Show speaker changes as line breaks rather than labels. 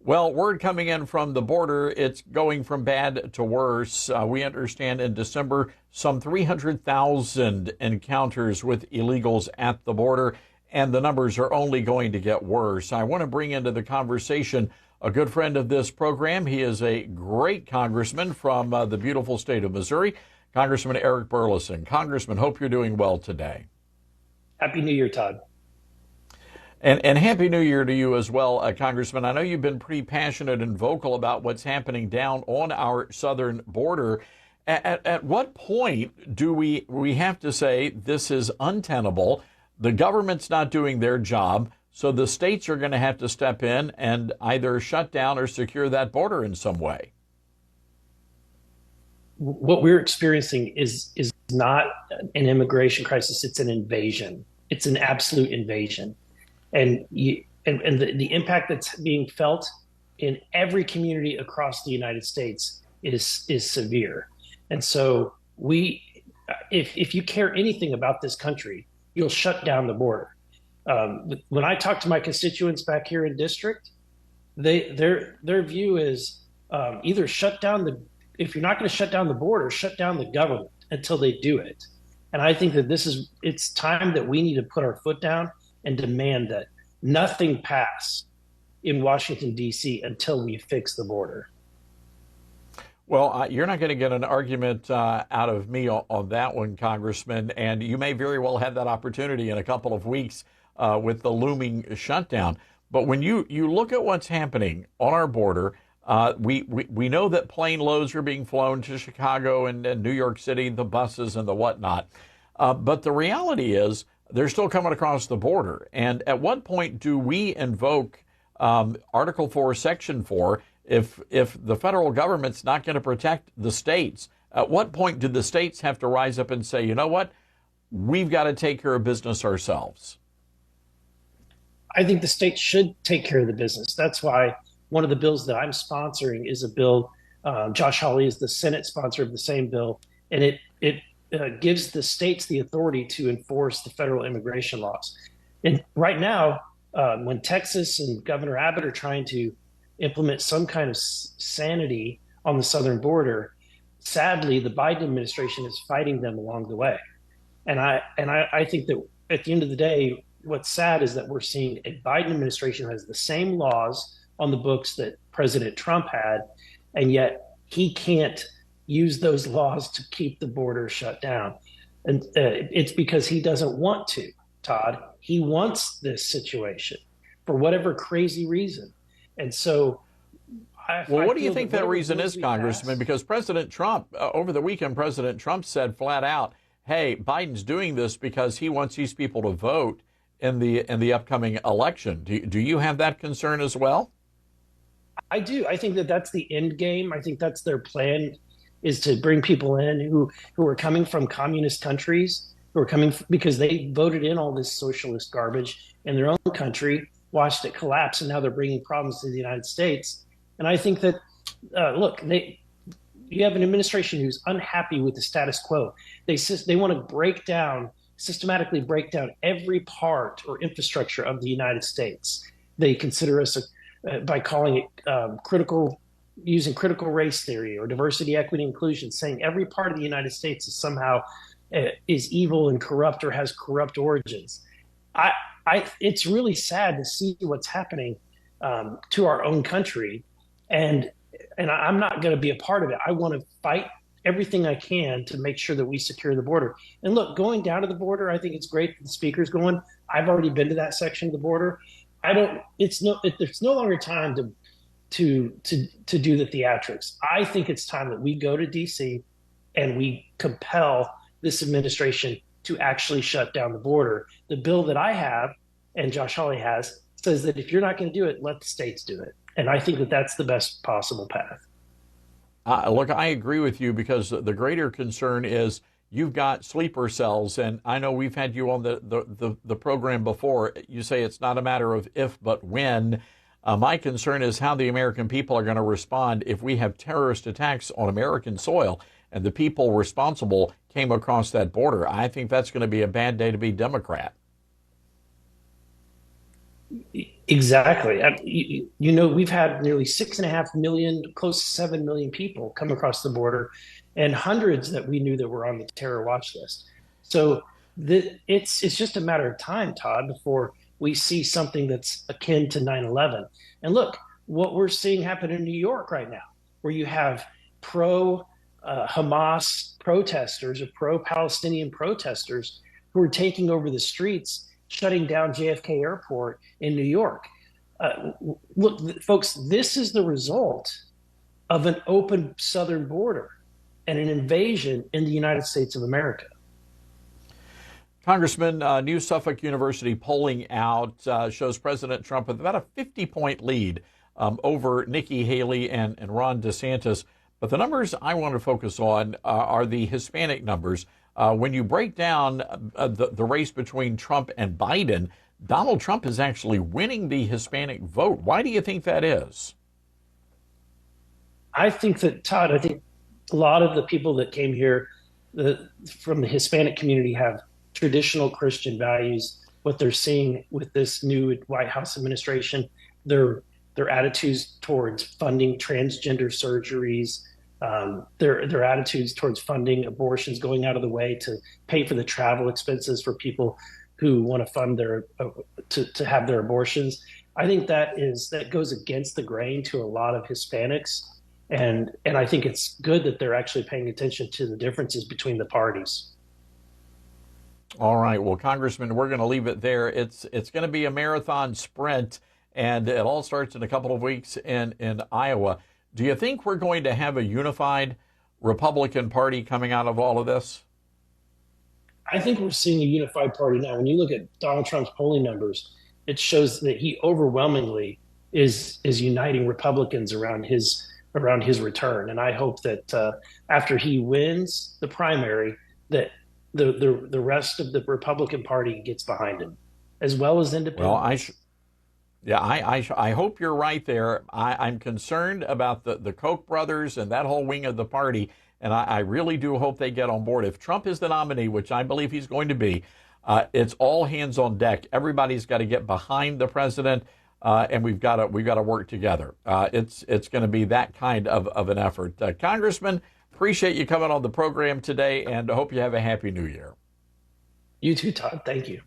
Well, word coming in from the border, it's going from bad to worse. We understand in December, some 300,000 encounters with illegals at the border, and the numbers are only going to get worse. I want to bring into the conversation a good friend of this program. He is a great congressman from the beautiful state of Missouri, Congressman Eric Burlison. Congressman, hope you're doing well today.
Happy New Year, Todd.
And Happy New Year to you as well, Congressman. I know you've been pretty passionate and vocal about what's happening down on our southern border. At what point do we have to say this is untenable? The government's not doing their job, so the states are going to have to step in and either shut down or secure that border in some way.
What we're experiencing is not an immigration crisis; it's an invasion. It's an absolute invasion, and the impact that's being felt in every community across the United States is severe. And so if you care anything about this country, you'll shut down the border. When I talk to my constituents back here in district, their view is either shut down the if you're not going to shut down the border, shut down the government until they do it. And I think that it's time that we need to put our foot down and demand that nothing pass in Washington, D.C. until we fix the border.
Well, you're not going to get an argument out of me on that one, Congressman, and you may very well have that opportunity in a couple of weeks with the looming shutdown. But when you look at what's happening on our border, we know that plane loads are being flown to Chicago and New York City, the buses and the whatnot. But the reality is they're still coming across the border. And at what point do we invoke Article 4, Section 4 if the federal government's not going to protect the states? At what point do the states have to rise up and say, you know what, we've got to take care of business ourselves?
I think the states should take care of the business. That's why one of the bills that I'm sponsoring is a bill. Josh Hawley is the Senate sponsor of the same bill, and it gives the states the authority to enforce the federal immigration laws. And right now, when Texas and Governor Abbott are trying to implement some kind of sanity on the southern border, sadly, the Biden administration is fighting them along the way. And I think that at the end of the day, what's sad is that we're seeing a Biden administration who has the same laws on the books that President Trump had, and yet he can't use those laws to keep the border shut down. And it's because he doesn't want to, Todd. He wants this situation for whatever crazy reason. And so
well, what do you think that reason is, Congressman? Because President Trump, over the weekend, President Trump said flat out, hey, Biden's doing this because he wants these people to vote in the upcoming election. Do you have that concern as well?
I do. I think that that's the end game. I think that's their plan, is to bring people in who are coming from communist countries, who are coming because they voted in all this socialist garbage in their own country, watched it collapse, and now they're bringing problems to the United States. And I think that, look, you have an administration who's unhappy with the status quo. They want to systematically break down every part or infrastructure of the United States. They consider us by calling it using critical race theory or diversity, equity, inclusion, saying every part of the United States is somehow is evil and corrupt or has corrupt origins. It's really sad to see what's happening to our own country, and I'm not going to be a part of it. I want to fight everything I can to make sure that we secure the border. And look, going down to the border, I think it's great that the speaker's going. I've already been to that section of the border. There's no longer time to do the theatrics. I think it's time that we go to DC and we compel this administration to actually shut down the border. The bill that I have and Josh Hawley has says that if you're not going to do it, let the states do it. And I think that that's the best possible path.
Look, I agree with you because the greater concern is you've got sleeper cells, and I know we've had you on the program before. You say it's not a matter of if, but when. My concern is how the American people are going to respond if we have terrorist attacks on American soil and the people responsible came across that border. I think that's going to be a bad day to be Democrat.
Exactly. We've had nearly 6.5 million, close to 7 million people come across the border, and hundreds that we knew that were on the terror watch list. So it's just a matter of time, Todd, before we see something that's akin to 9/11. And look, what we're seeing happen in New York right now, where you have pro Hamas protesters or pro Palestinian protesters who are taking over the streets, shutting down JFK Airport in New York. Look, folks, this is the result of an open southern border and an invasion in the United States of America.
Congressman, New Suffolk University polling out shows President Trump with about a 50-point lead over Nikki Haley and Ron DeSantis. But the numbers I want to focus on are the Hispanic numbers. When you break down the race between Trump and Biden, Donald Trump is actually winning the Hispanic vote. Why do you think that is?
I think that, Todd, I think a lot of the people that came here from the Hispanic community have traditional Christian values. What they're seeing with this new White House administration, their attitudes towards funding transgender surgeries, their attitudes towards funding abortions, going out of the way to pay for the travel expenses for people who want to fund their to have their abortions. I think that goes against the grain to a lot of Hispanics, and I think it's good that they're actually paying attention to the differences between the parties.
All right. Well, Congressman, we're going to leave it there. It's going to be a marathon sprint, and it all starts in a couple of weeks in Iowa. Do you think we're going to have a unified Republican Party coming out of all of this?
I think we're seeing a unified party now. When you look at Donald Trump's polling numbers, it shows that he overwhelmingly is uniting Republicans around his return. And I hope that after he wins the primary, that the rest of the Republican Party gets behind him, as well as
Well,
independents.
I hope you're right there. I'm concerned about the Koch brothers and that whole wing of the party, and I really do hope they get on board. If Trump is the nominee, which I believe he's going to be, it's all hands on deck. Everybody's got to get behind the president, and we've got to work together. It's going to be that kind of an effort. Congressman, appreciate you coming on the program today, and I hope you have a happy New Year.
You too, Todd. Thank you.